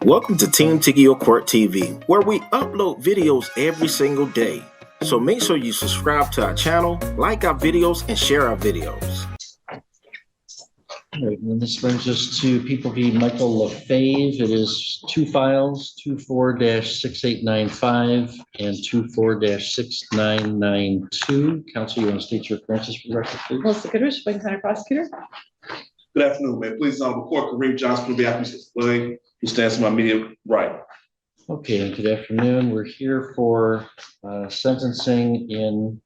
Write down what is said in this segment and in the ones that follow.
Welcome to Team Tiggio Court TV, where we upload videos every single day. So make sure you subscribe to our channel, like our videos, and share our videos. All right, and this brings us to People v. Michael Lefebvre. It is two files, 24-6895 and 24-6992. Counsel, you want to state your appearances for the record, please? Melissa Goodrich, Wayne County Prosecutor. Good afternoon, man. Please court Kareem Johnson on behalf of Mr. Lefebvre, who stands to my immediate right. Okay, and good afternoon. We're here for sentencing in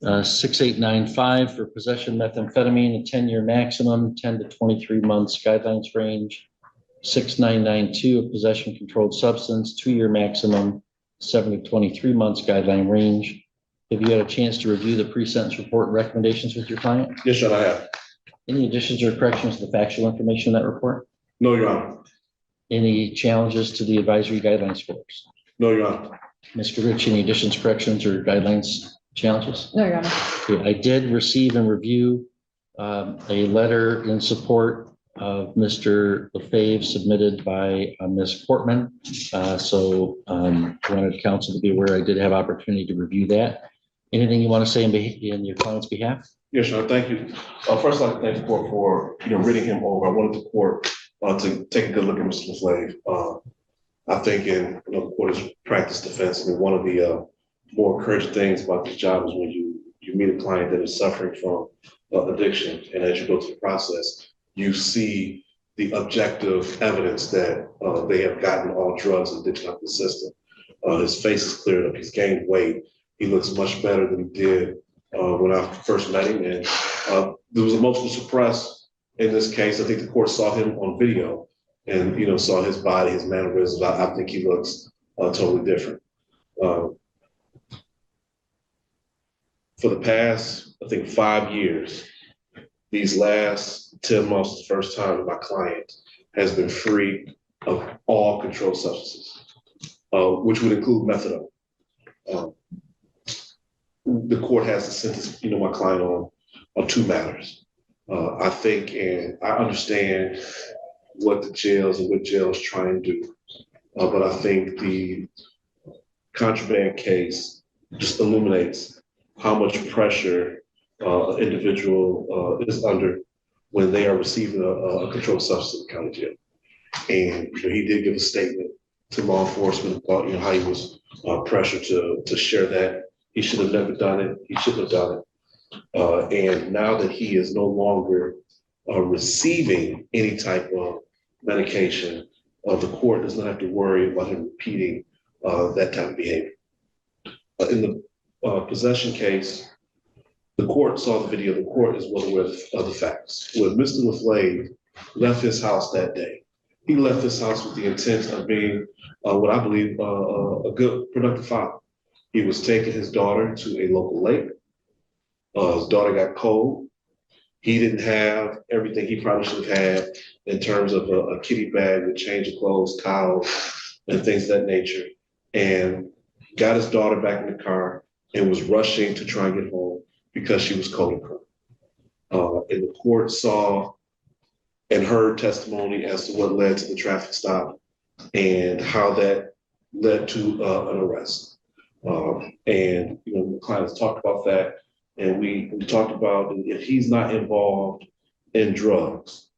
6895 for possession of methamphetamine, a 10-year maximum, 10 to 23 months guidelines range. 6992, a possession controlled substance, 2-year maximum, 7 to 23 months guideline range. Have you had a chance to review the pre-sentence report and recommendations with your client? Yes, Your Honor, I have. Any additions or corrections to the factual information in that report? No, Your Honor. Any challenges to the advisory guidelines scores? No, Your Honor. Ms. Goodrich, any additions, corrections, or guidelines challenges? No, Your Honor. Okay, I did receive and review a letter in support of Mr. Lefebvre submitted by Ms. Portman. So wanted counsel to be aware I did have opportunity to review that. Anything you want to say in your client's behalf? Yes, Your Honor. Thank you. First, I'd like to thank the court for reading him over. I wanted the court to take a good look at Mr. Lefebvre. I think in the court has practiced defense. I mean, one of the more encouraging things about this job is when you meet a client that is suffering from addiction, and as you go through the process, you see the objective evidence that they have gotten all drugs and addiction out of the system. His face is cleared up. He's gained weight. He looks much better than he did when I first met him. And there was emotional suppressed in this case. I think the court saw him on video and, saw his body, his mannerisms. I think he looks totally different. For the past, I think 5 years, these last 10 months, the first time that my client has been free of all controlled substances, which would include methadone. The court has to sentence, my client on 2 matters. I think, and I understand what the jails and what jails try and do, but I think the contraband case just illuminates how much pressure an individual is under when they are receiving a controlled substance in the county jail. And he did give a statement to law enforcement about how he was pressured to share that. He should have never done it. He shouldn't have done it. And now that he is no longer receiving any type of medication, the court does not have to worry about him repeating that type of behavior. In the possession case, the court saw the video. The court is well aware of the facts. When Mr. Lefebvre left his house that day, he left his house with the intent of being what I believe a good, productive father. He was taking his daughter to a local lake. His daughter got cold. He didn't have everything he probably should have had in terms of a kitty bag with change of clothes, towels, and things of that nature. And got his daughter back in the car and was rushing to try and get home because she was cold and cold. And the court saw and heard testimony as to what led to the traffic stop and how that led to an arrest. And the client has talked about that, and we talked about if he's not involved in drugs,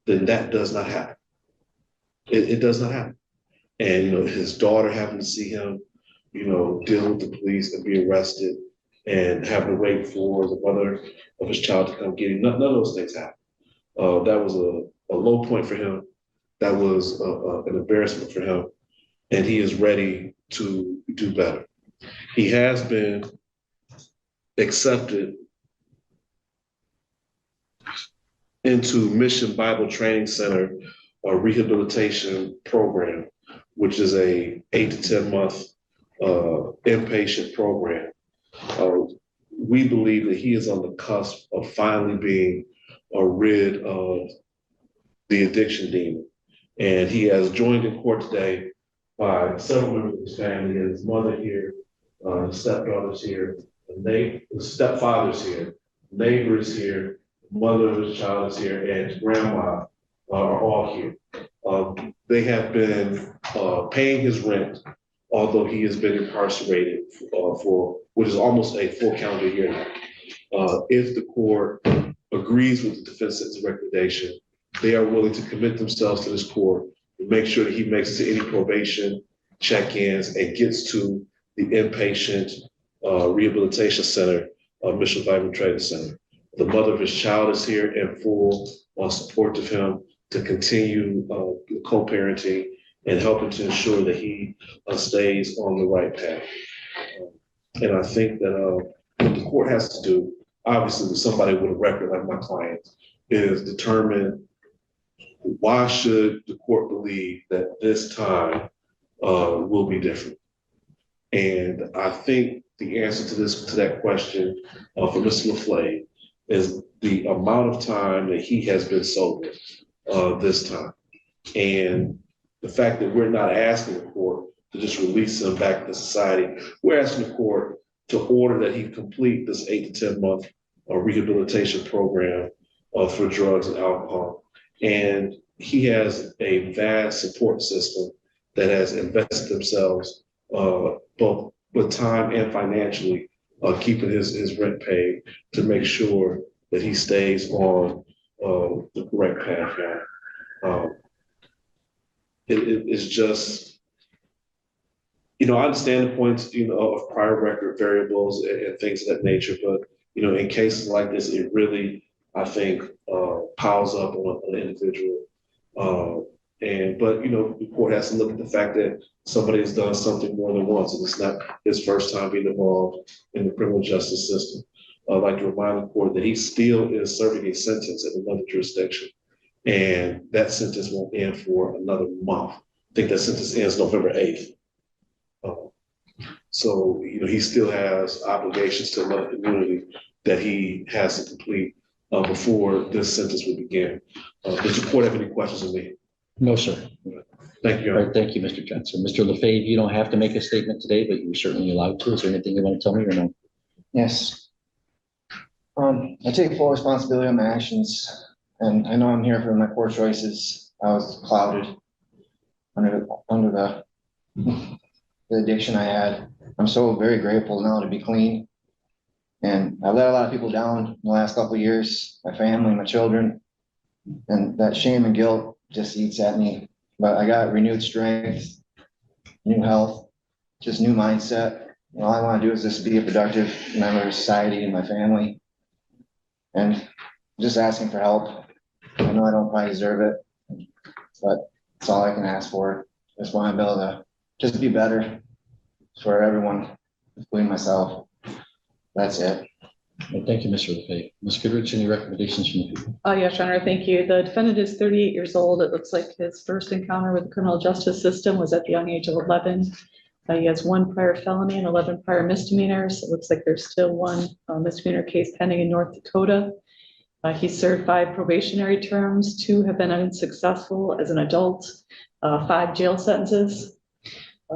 then that does not happen. It does not happen. And his daughter having to see him, dealing with the police and be arrested, and having to wait for the mother of his child to come get him. None of those things happen. That was a low point for him. That was an embarrassment for him, and he is ready to do better. He has been accepted into Mission Bible Training Center, a rehabilitation program, which is a 8 to 10 month inpatient program. We believe that he is on the cusp of finally being rid of the addiction demon. And he has joined in court today by several members of his family. His mother here, his stepdaughters here, his stepfather's here, neighbors here, mother of his child is here, and his grandma are all here. They have been paying his rent, although he has been incarcerated for which is almost a full calendar year now. If the court agrees with the defense sentence recommendation, they are willing to commit themselves to this court and make sure that he makes it to any probation check-ins and gets to the inpatient rehabilitation center, Mission Vitamin Training Center. The mother of his child is here in full support of him to continue co-parenting and helping to ensure that he stays on the right path. And I think that what the court has to do, obviously with somebody with a record like my client, is determine why should the court believe that this time will be different. And I think the answer to that question for Mr. LaFleur is the amount of time that he has been sober this time. And the fact that we're not asking the court to just release him back to society, we're asking the court to order that he complete this 8 to 10 month rehabilitation program for drugs and alcohol. And he has a vast support system that has invested themselves both with time and financially, keeping his rent paid to make sure that he stays on the correct path now. It's just, I understand the points, of prior record variables and things of that nature, but, in cases like this, it really, I think, piles up on an individual. But the court has to look at the fact that somebody has done something more than once, and it's not his first time being involved in the criminal justice system. I'd like to remind the court that he still is serving a sentence in another jurisdiction, and that sentence won't end for another month. I think that sentence ends November 8th. So he still has obligations to another community that he has to complete before this sentence will begin. Does the court have any questions of me? No, sir. Thank you. All right, thank you, Mr. Johnson. Mr. LaFave, you don't have to make a statement today, but you're certainly allowed to. Is there anything you want to tell me or no? Yes. I take full responsibility on my actions, and I know I'm here for my poor choices. I was clouded under the addiction I had. I'm so very grateful now to be clean. And I let a lot of people down in the last couple of years, my family, my children, and that shame and guilt just eats at me. But I got renewed strength, new health, just new mindset. All I want to do is just be a productive member of society and my family. And just asking for help. I know I don't probably deserve it, but it's all I can ask for. Just want to be able to just be better for everyone, including myself. That's it. Well, thank you, Mr. LaFave. Ms. Goodrich, any recommendations from the people? Yes, Your Honor, thank you. The defendant is 38 years old. It looks like his first encounter with the criminal justice system was at the young age of 11. He has 1 prior felony and 11 prior misdemeanors. It looks like there's still 1 misdemeanor case pending in North Dakota. He served 5 probationary terms. 2 have been unsuccessful as an adult, 5 jail sentences.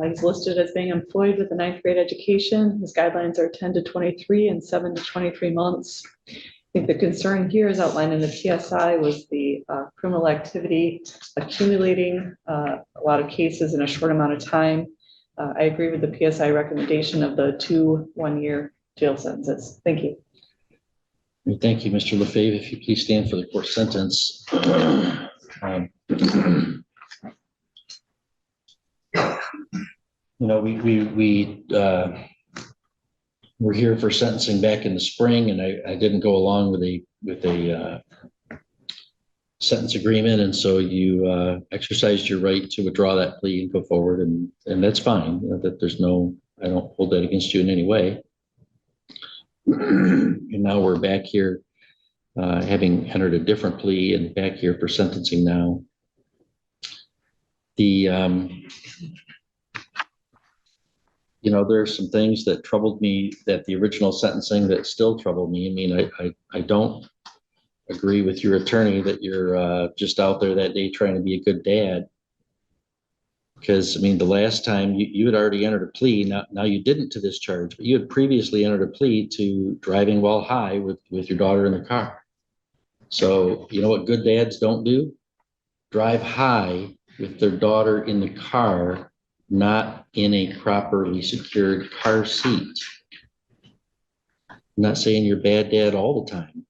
He's listed as being employed with a 9th grade education. His guidelines are 10 to 23 and 7 to 23 months. I think the concern here is outlined in the PSI was the criminal activity accumulating a lot of cases in a short amount of time. I agree with the PSI recommendation of the 2 one-year jail sentences. Thank you. Thank you, Mr. LaFave. If you please stand for the court sentence. We're here for sentencing back in the spring, and I didn't go along with a sentence agreement, and so you exercised your right to withdraw that plea and go forward, and that's fine. That there's no, I don't hold that against you in any way. And now we're back here, having entered a different plea and back here for sentencing now. There are some things that troubled me that the original sentencing that still trouble me. I mean, I don't agree with your attorney that you're just out there that day trying to be a good dad. Because, I mean, the last time you had already entered a plea, now you didn't to this charge, but you had previously entered a plea to driving while high with your daughter in the car. So, you know what good dads don't do? drive high with their daughter in the car, not in a properly secured car seat. I'm not saying you're a bad dad all the time.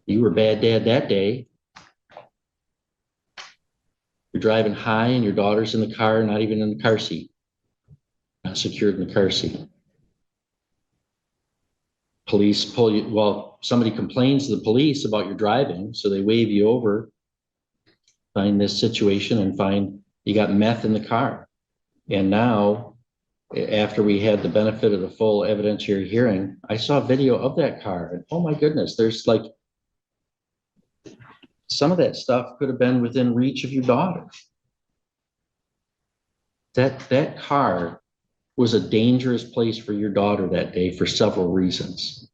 You were a bad dad that day. You're driving high and your daughter's in the car, not even in the car seat, not secured in the car seat. Police pull you, well, somebody complains to the police about your driving, so they wave you over, find this situation and find you got meth in the car. And now, after we had the benefit of the full evidentiary hearing, I saw a video of that car and oh my goodness, there's like, some of that stuff could have been within reach of your daughter. That car was a dangerous place for your daughter that day for several reasons.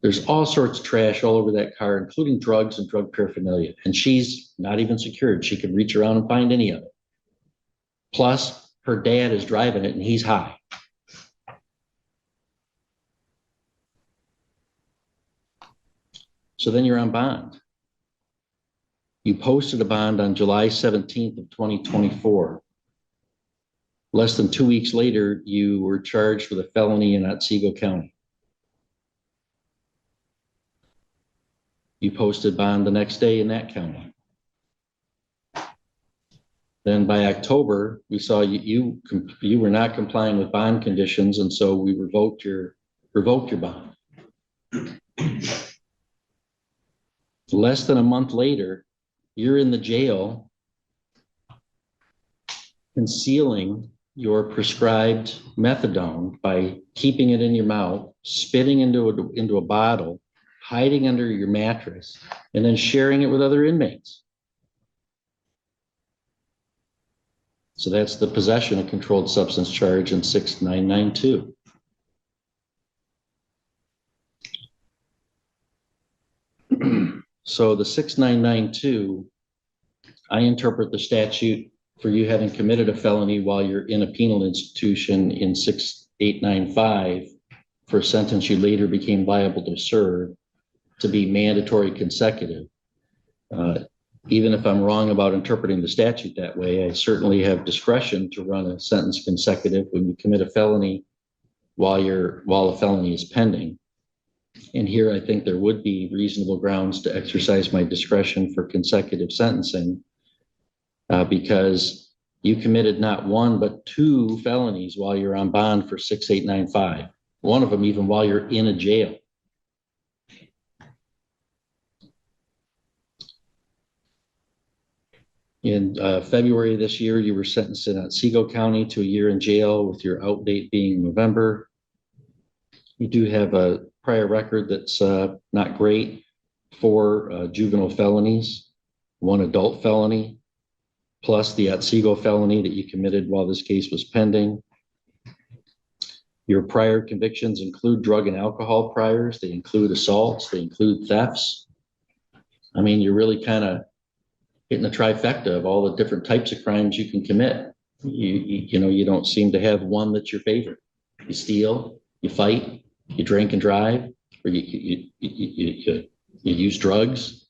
There's all sorts of trash all over that car, including drugs and drug paraphernalia. And she's not even secured. She could reach around and find any of it. Plus, her dad is driving it and he's high. So then you're on bond. You posted a bond on July 17th of 2024. Less than 2 weeks later, you were charged with a felony in Otsego County. You posted bond the next day in that county. Then by October, we saw you were not complying with bond conditions, and so we revoked your bond. Less than a month later, you're in the jail concealing your prescribed methadone by keeping it in your mouth, spitting into a bottle, hiding under your mattress, and then sharing it with other inmates. So that's the possession of controlled substance charge in 6992. So the 6992, I interpret the statute for you having committed a felony while you're in a penal institution in 6895 for a sentence you later became liable to serve to be mandatory consecutive. Even if I'm wrong about interpreting the statute that way, I certainly have discretion to run a sentence consecutive when you commit a felony while a felony is pending. And here I think there would be reasonable grounds to exercise my discretion for consecutive sentencing because you committed not one, but 2 felonies while you're on bond for 6895. One of them even while you're in a jail. In February of this year, you were sentenced in Otsego County to a year in jail with your out date being November. You do have a prior record that's not great, 4 juvenile felonies, 1 adult felony, plus the Otsego felony that you committed while this case was pending. Your prior convictions include drug and alcohol priors. They include assaults. They include thefts. I mean, you're really kind of hitting a trifecta of all the different types of crimes you can commit. You know, you don't seem to have one that's your favorite. You steal, you fight, you drink and drive, or you use drugs.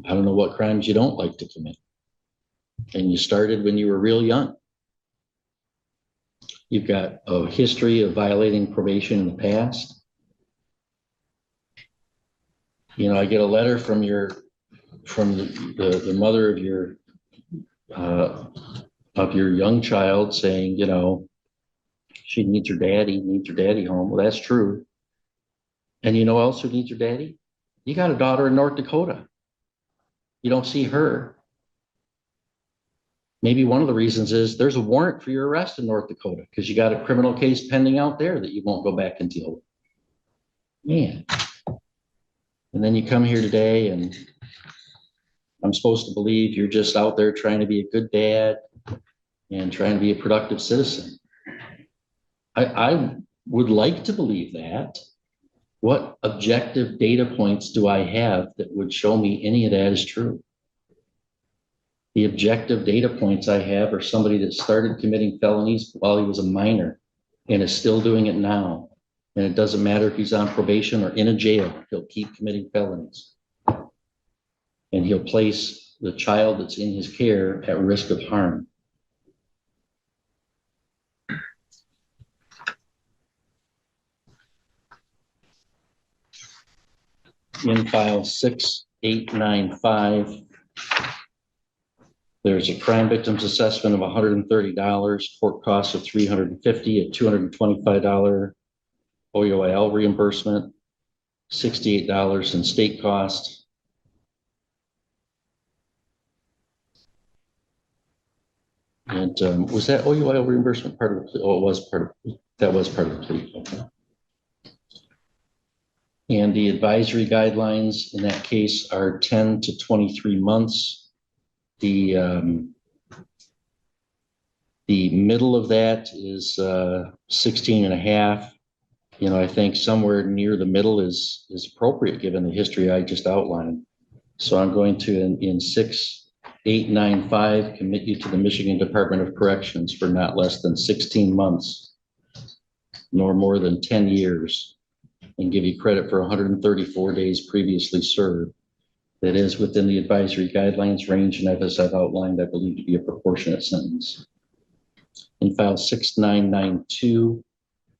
I don't know what crimes you don't like to commit. And you started when you were real young. You've got a history of violating probation in the past. You know, I get a letter from the mother of your young child saying, you know, she needs her daddy home. Well, that's true. And you know who else who needs her daddy? You got a daughter in North Dakota. You don't see her. Maybe one of the reasons is there's a warrant for your arrest in North Dakota because you got a criminal case pending out there that you won't go back and deal with. Man. And then you come here today and I'm supposed to believe you're just out there trying to be a good dad and trying to be a productive citizen. I would like to believe that. What objective data points do I have that would show me any of that is true? The objective data points I have are somebody that started committing felonies while he was a minor and is still doing it now. And it doesn't matter if he's on probation or in a jail, he'll keep committing felonies. And he'll place the child that's in his care at risk of harm. In file 6895, there's a crime victims assessment of $130, court costs of $350, a $225 OUIL reimbursement, $68 in state cost. And was that OUIL reimbursement part of the plea? Oh, it was part of, that was part of the plea. Okay. And the advisory guidelines in that case are 10 to 23 months. The middle of that is 16 and a half. You know, I think somewhere near the middle is appropriate given the history I just outlined. So I'm going to, in 6895, commit you to the Michigan Department of Corrections for not less than 16 months, nor more than 10 years, and give you credit for 134 days previously served. That is within the advisory guidelines range, and as I've outlined, I believe to be a proportionate sentence. In file 6992,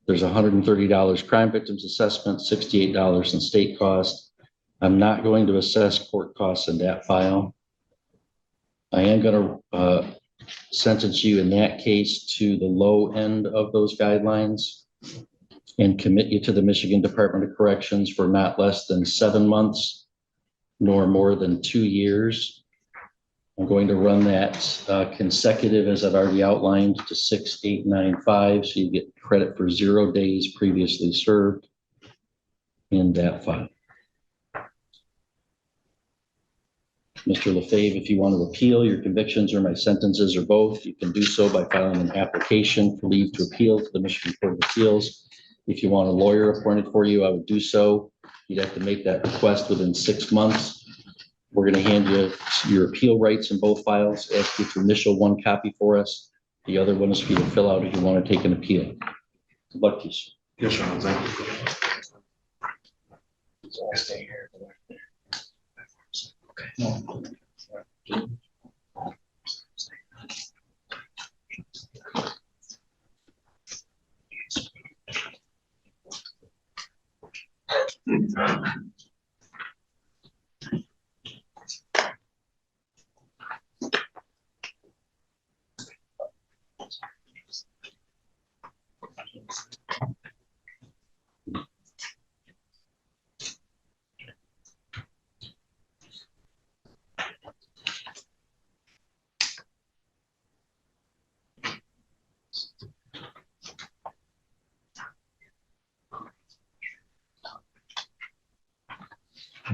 there's $130 crime victims assessment, $68 in state cost. I'm not going to assess court costs in that file. I am going to sentence you in that case to the low end of those guidelines and commit you to the Michigan Department of Corrections for not less than 7 months, nor more than 2 years. I'm going to run that consecutive, as I've already outlined, to 6895, so you get credit for 0 days previously served in that file. Mr. Lefebvre, if you want to appeal your convictions or my sentences or both, you can do so by filing an application for leave to appeal to the Michigan Court of Appeals. If you want a lawyer appointed for you, I would do so. You'd have to make that request within 6 months. We're going to hand you your appeal rights in both files, ask you to initial one copy for us. The other one is for you to fill out if you want to take an appeal. Good luck to you. Yes, Your Honor, thank you. So I stay here.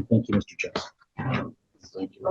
Thank you, Mr. Chair. Thank you.